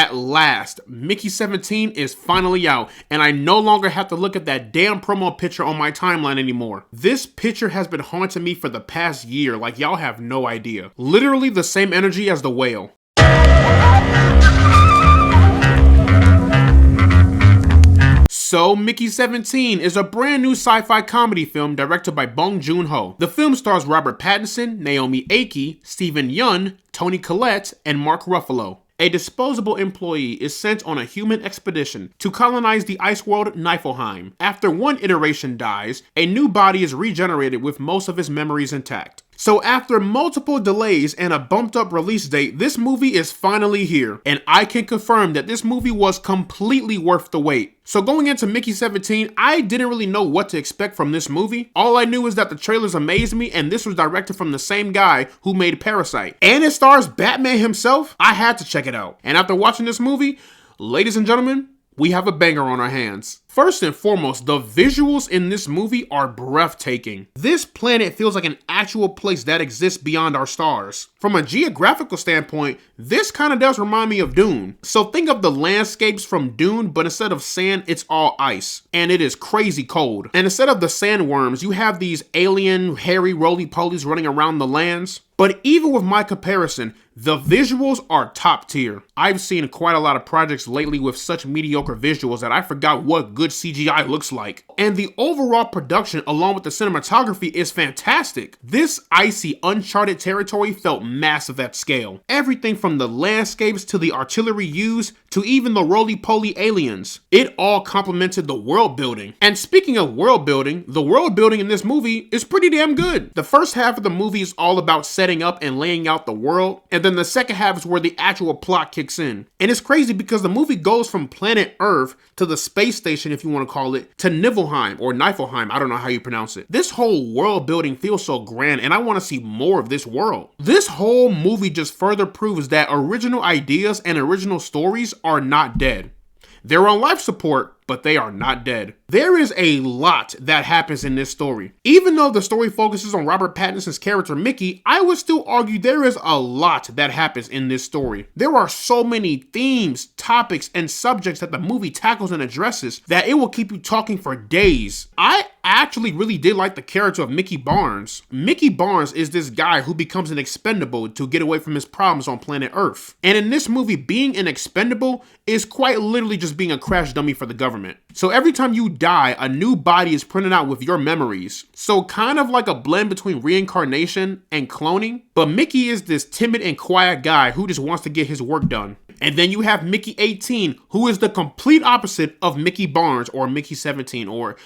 At last, Mickey 17 is finally out, and I no longer have to look at that damn promo picture on my timeline anymore. This picture has been haunting me for the past year, like y'all have no idea. Literally the same energy as the whale. So, Mickey 17 is a brand new sci-fi comedy film directed by Bong Joon-ho. The film stars Robert Pattinson, Naomi Ackie, Steven Yeun, Toni Collette, and Mark Ruffalo. A disposable employee is sent on a human expedition to colonize the ice world Niflheim. After one iteration dies, a new body is regenerated with most of his memories intact. So after multiple delays and a bumped up release date, this movie is finally here. And I can confirm that this movie was completely worth the wait. So going into Mickey 17, I didn't really know what to expect from this movie. All I knew is that the trailers amazed me, and this was directed from the same guy who made Parasite. And it stars Batman himself. I had to check it out. And after watching this movie, ladies and gentlemen, we have a banger on our hands. First and foremost, the visuals in this movie are breathtaking. This planet feels like an actual place that exists beyond our stars. From a geographical standpoint, this kind of does remind me of Dune. So think of the landscapes from Dune, but instead of sand, it's all ice. And it is crazy cold. And instead of the sandworms, you have these alien, hairy, roly-polies running around the lands. But even with my comparison, the visuals are top tier. I've seen quite a lot of projects lately with such mediocre visuals that I forgot what good CGI looks like. And the overall production along with the cinematography is fantastic. This icy, uncharted territory felt massive at scale. Everything from the landscapes to the artillery used to even the roly-poly aliens. It all complemented the world building. And speaking of world building, the world building in this movie is pretty damn good. The first half of the movie is all about setting up and laying out the world, and then the second half is where the actual plot kicks in. And it's crazy because the movie goes from planet Earth to the space station, if you want to call it, to Niflheim or Niflheim, I don't know how you pronounce it. This whole world building feels so grand, and I want to see more of this world. This whole movie just further proves that original ideas and original stories are not dead. They're on life support, but they are not dead. There is a lot that happens in this story. Even though the story focuses on Robert Pattinson's character Mickey, I would still argue there is a lot that happens in this story. There are so many themes, topics, and subjects that the movie tackles and addresses that it will keep you talking for days. I actually really did like the character of Mickey Barnes. Mickey Barnes is this guy who becomes an expendable to get away from his problems on planet Earth. And in this movie, being an expendable is quite literally just being a crash dummy for the government. So every time you die, a new body is printed out with your memories. So kind of like a blend between reincarnation and cloning. But Mickey is this timid and quiet guy who just wants to get his work done. And then you have Mickey 18, who is the complete opposite of Mickey Barnes or Mickey 17 or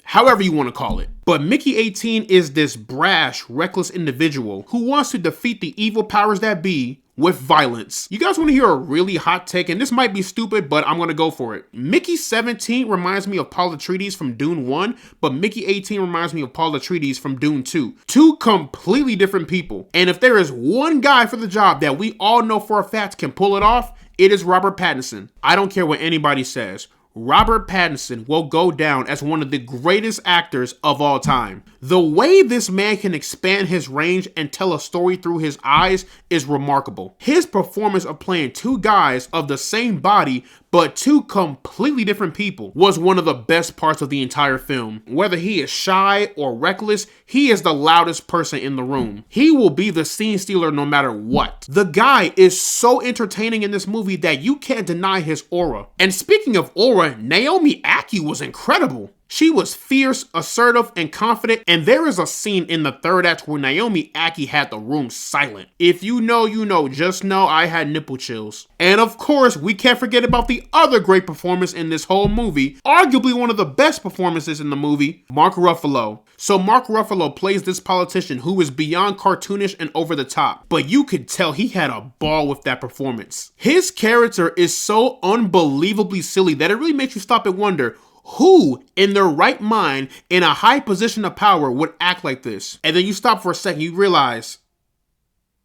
however you want to call it. But Mickey 18 is this brash, reckless individual who wants to defeat the evil powers that be with violence. You guys want to hear a really hot take, and this might be stupid, but I'm going to go for it. Mickey 17 reminds me of Paul Atreides from Dune 1, but Mickey 18 reminds me of Paul Atreides from Dune 2. Two completely different people. And if there is one guy for the job that we all know for a fact can pull it off, it is Robert Pattinson. I don't care what anybody says. Robert Pattinson will go down as one of the greatest actors of all time. The way this man can expand his range and tell a story through his eyes is remarkable. His performance of playing two guys of the same body but two completely different people was one of the best parts of the entire film. Whether he is shy or reckless, he is the loudest person in the room. He will be the scene stealer no matter what. The guy is so entertaining in this movie that you can't deny his aura. And speaking of aura, Naomi Ackie was incredible. She was fierce, assertive, and confident, and there is a scene in the third act where Naomi Ackie had the room silent. If you know, you know. Just know I had nipple chills. And of course, we can't forget about the other great performance in this whole movie, arguably one of the best performances in the movie, Mark Ruffalo. So Mark Ruffalo plays this politician who is beyond cartoonish and over the top, but you could tell he had a ball with that performance. His character is so unbelievably silly that it really makes you stop and wonder, who in their right mind in a high position of power would act like this? And then you stop for a second, you realize,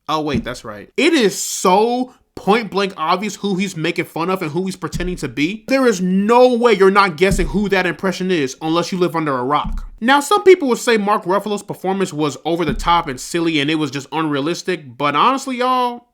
oh wait, that's right. It is so point blank obvious who he's making fun of and who he's pretending to be. There is no way you're not guessing who that impression is unless you live under a rock. Now, some people would say Mark Ruffalo's performance was over the top and silly and it was just unrealistic, but honestly, y'all,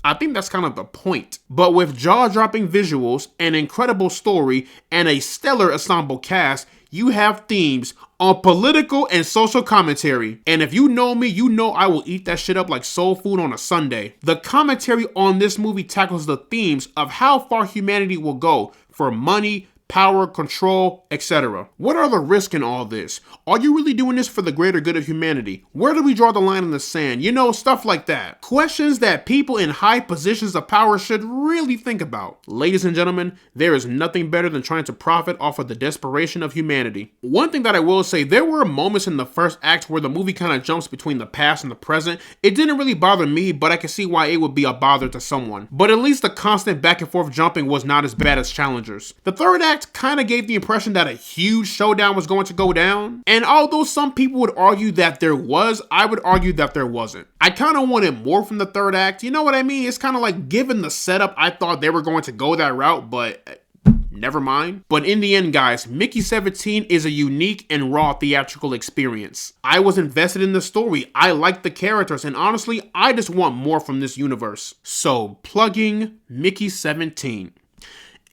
I think that's kind of the point. But with jaw-dropping visuals, an incredible story, and a stellar ensemble cast, you have themes on political and social commentary. And if you know me, you know I will eat that shit up like soul food on a Sunday. The commentary on this movie tackles the themes of how far humanity will go for money, power, control, etc. What are the risks in all this? Are you really doing this for the greater good of humanity? Where do we draw the line in the sand? You know, stuff like that. Questions that people in high positions of power should really think about. Ladies and gentlemen, there is nothing better than trying to profit off of the desperation of humanity. One thing that I will say, there were moments in the first act where the movie kind of jumps between the past and the present. It didn't really bother me, but I can see why it would be a bother to someone. But at least the constant back and forth jumping was not as bad as Challengers. The third act kind of gave the impression that a huge showdown was going to go down. And although some people would argue that there was, I would argue that there wasn't. I kind of wanted more from the third act. You know what I mean? It's kind of like, given the setup, I thought they were going to go that route, but never mind. But in the end, guys, Mickey 17 is a unique and raw theatrical experience. I was invested in the story, I liked the characters, and honestly, I just want more from this universe. So, plugging Mickey 17.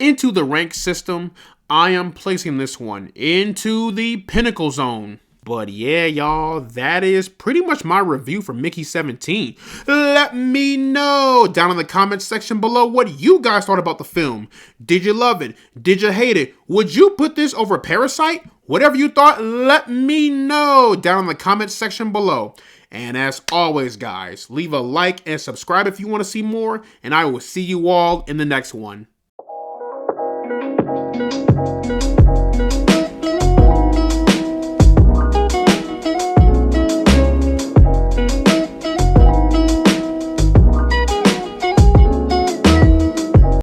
Into the rank system, I am placing this one into the pinnacle zone. But yeah, y'all, that is pretty much my review for Mickey 17. Let me know down in the comments section below what you guys thought about the film. Did you love it? Did you hate it? Would you put this over Parasite? Whatever you thought, let me know down in the comments section below. And as always, guys, leave a like and subscribe if you want to see more, and I will see you all in the next one.